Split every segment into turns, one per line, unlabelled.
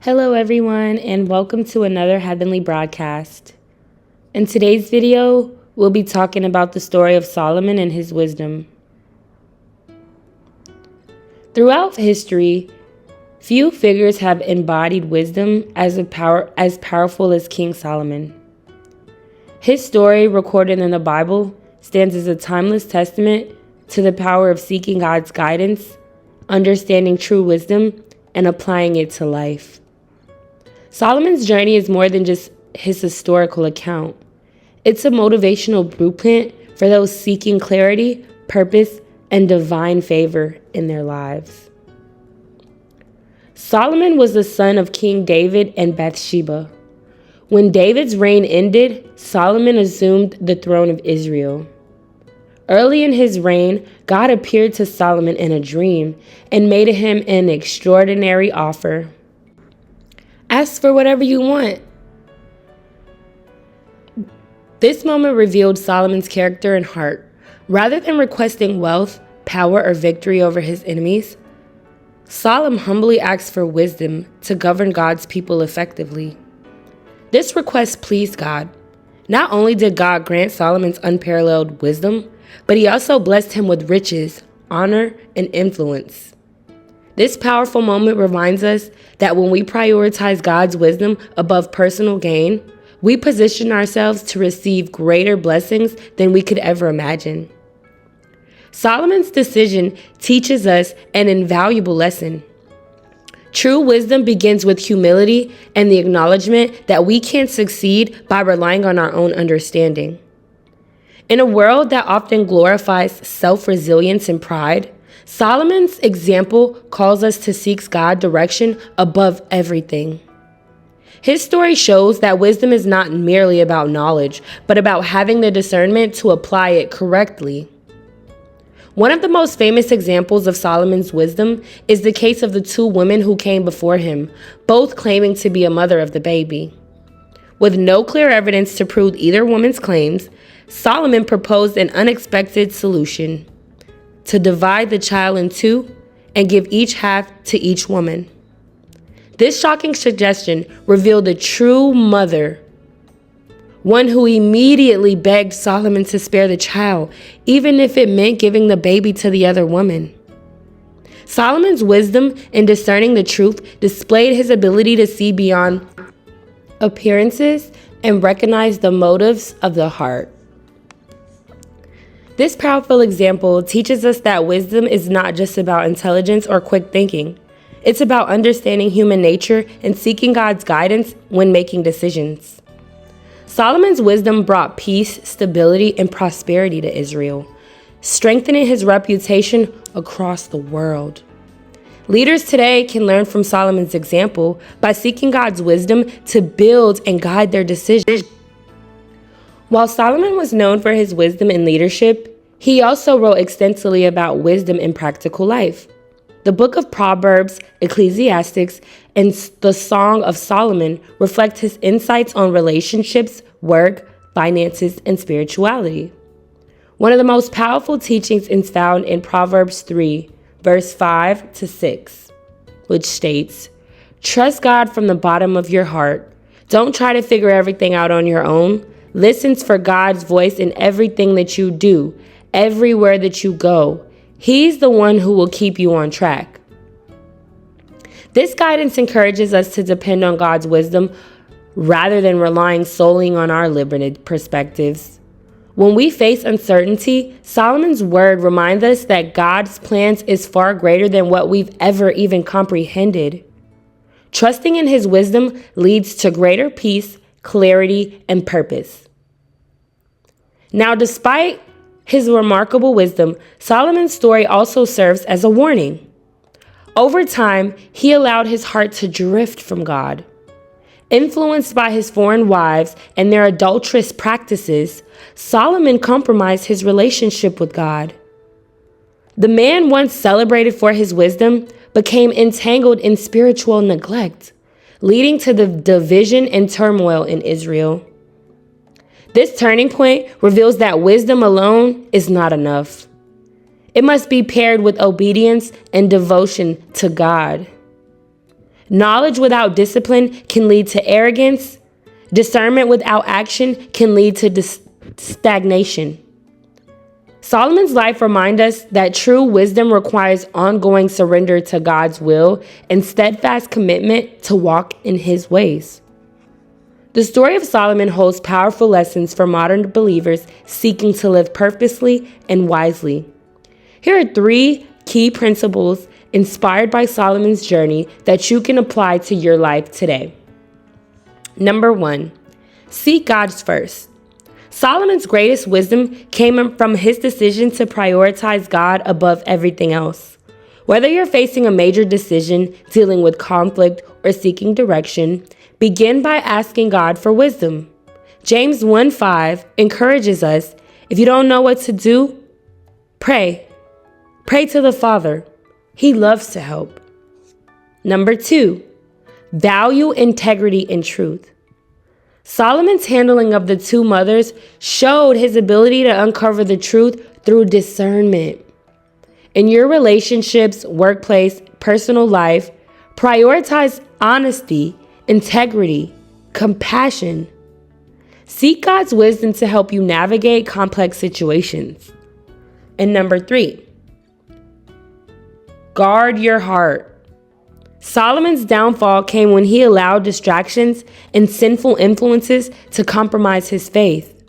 Hello, everyone, and welcome to another Heavenly broadcast. In today's video, we'll be talking about the story of Solomon and his wisdom. Throughout history, few figures have embodied wisdom as powerful as King Solomon. His story, recorded in the Bible, stands as a timeless testament to the power of seeking God's guidance, understanding true wisdom, and applying it to life. Solomon's journey is more than just his historical account. It's a motivational blueprint for those seeking clarity, purpose, and divine favor in their lives. Solomon was the son of King David and Bathsheba. When David's reign ended, Solomon assumed the throne of Israel. Early in his reign, God appeared to Solomon in a dream and made him an extraordinary offer. Ask for whatever you want. This moment revealed Solomon's character and heart. Rather than requesting wealth, power, or victory over his enemies, Solomon humbly asked for wisdom to govern God's people effectively. This request pleased God. Not only did God grant Solomon's unparalleled wisdom, but he also blessed him with riches, honor, and influence. This powerful moment reminds us that when we prioritize God's wisdom above personal gain, we position ourselves to receive greater blessings than we could ever imagine. Solomon's decision teaches us an invaluable lesson. True wisdom begins with humility and the acknowledgement that we can't succeed by relying on our own understanding. In a world that often glorifies self-resilience and pride, Solomon's example calls us to seek God's direction above everything. His story shows that wisdom is not merely about knowledge, but about having the discernment to apply it correctly. One of the most famous examples of Solomon's wisdom is the case of the two women who came before him, both claiming to be a mother of the baby. With no clear evidence to prove either woman's claims, Solomon proposed an unexpected solution: to divide the child in two and give each half to each woman. This shocking suggestion revealed a true mother, one who immediately begged Solomon to spare the child, even if it meant giving the baby to the other woman. Solomon's wisdom in discerning the truth displayed his ability to see beyond appearances and recognize the motives of the heart. This powerful example teaches us that wisdom is not just about intelligence or quick thinking. It's about understanding human nature and seeking God's guidance when making decisions. Solomon's wisdom brought peace, stability, and prosperity to Israel, strengthening his reputation across the world. Leaders today can learn from Solomon's example by seeking God's wisdom to build and guide their decisions. While Solomon was known for his wisdom in leadership, he also wrote extensively about wisdom in practical life. The book of Proverbs, Ecclesiastes, and the Song of Solomon reflect his insights on relationships, work, finances, and spirituality. One of the most powerful teachings is found in Proverbs 3, verse 5 to 6, which states, "Trust God from the bottom of your heart. Don't try to figure everything out on your own. Listen for God's voice in everything that you do, everywhere that you go. He's the one who will keep you on track." This guidance encourages us to depend on God's wisdom rather than relying solely on our limited perspectives. When we face uncertainty, Solomon's word reminds us that God's plans is far greater than what we've ever even comprehended. Trusting in his wisdom leads to greater peace, clarity, and purpose. Now, despite his remarkable wisdom, Solomon's story also serves as a warning. Over time, he allowed his heart to drift from God. Influenced by his foreign wives and their adulterous practices, Solomon compromised his relationship with God. The man once celebrated for his wisdom became entangled in spiritual neglect, leading to the division and turmoil in Israel. This turning point reveals that wisdom alone is not enough. It must be paired with obedience and devotion to God. Knowledge without discipline can lead to arrogance. Discernment without action can lead to stagnation. Solomon's life reminds us that true wisdom requires ongoing surrender to God's will and steadfast commitment to walk in his ways. The story of Solomon holds powerful lessons for modern believers seeking to live purposely and wisely. Here are 3 key principles inspired by Solomon's journey that you can apply to your life today. Number 1, seek God's first. Solomon's greatest wisdom came from his decision to prioritize God above everything else. Whether you're facing a major decision, dealing with conflict, or seeking direction, begin by asking God for wisdom. James 1:5 encourages us, if you don't know what to do, pray. Pray to the Father. He loves to help. Number 2, value integrity and truth. Solomon's handling of the 2 mothers showed his ability to uncover the truth through discernment. In your relationships, workplace, personal life, prioritize honesty, integrity, compassion. Seek God's wisdom to help you navigate complex situations. And number 3, guard your heart. Solomon's downfall came when he allowed distractions and sinful influences to compromise his faith.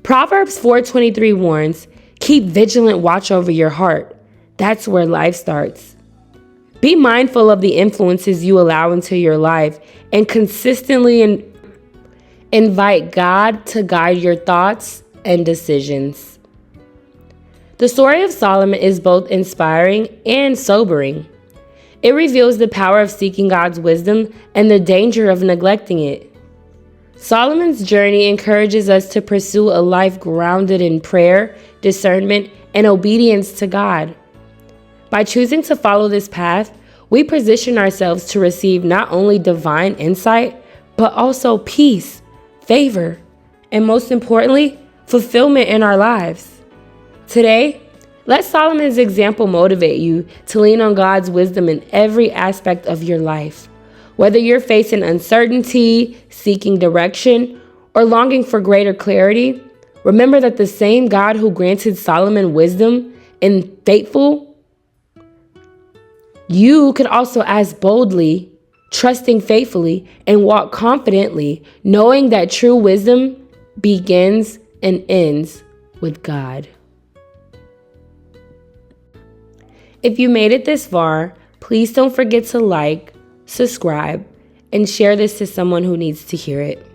Proverbs 4:23 warns, keep vigilant watch over your heart. That's where life starts. Be mindful of the influences you allow into your life and consistently invite God to guide your thoughts and decisions. The story of Solomon is both inspiring and sobering. It reveals the power of seeking God's wisdom and the danger of neglecting it. Solomon's journey encourages us to pursue a life grounded in prayer, discernment, and obedience to God. By choosing to follow this path, we position ourselves to receive not only divine insight, but also peace, favor, and most importantly, fulfillment in our lives. Today, let Solomon's example motivate you to lean on God's wisdom in every aspect of your life. Whether you're facing uncertainty, seeking direction, or longing for greater clarity, remember that the same God who granted Solomon wisdom and faithful, you could also ask boldly, trusting faithfully, and walk confidently, knowing that true wisdom begins and ends with God. If you made it this far, please don't forget to like, subscribe, and share this to someone who needs to hear it.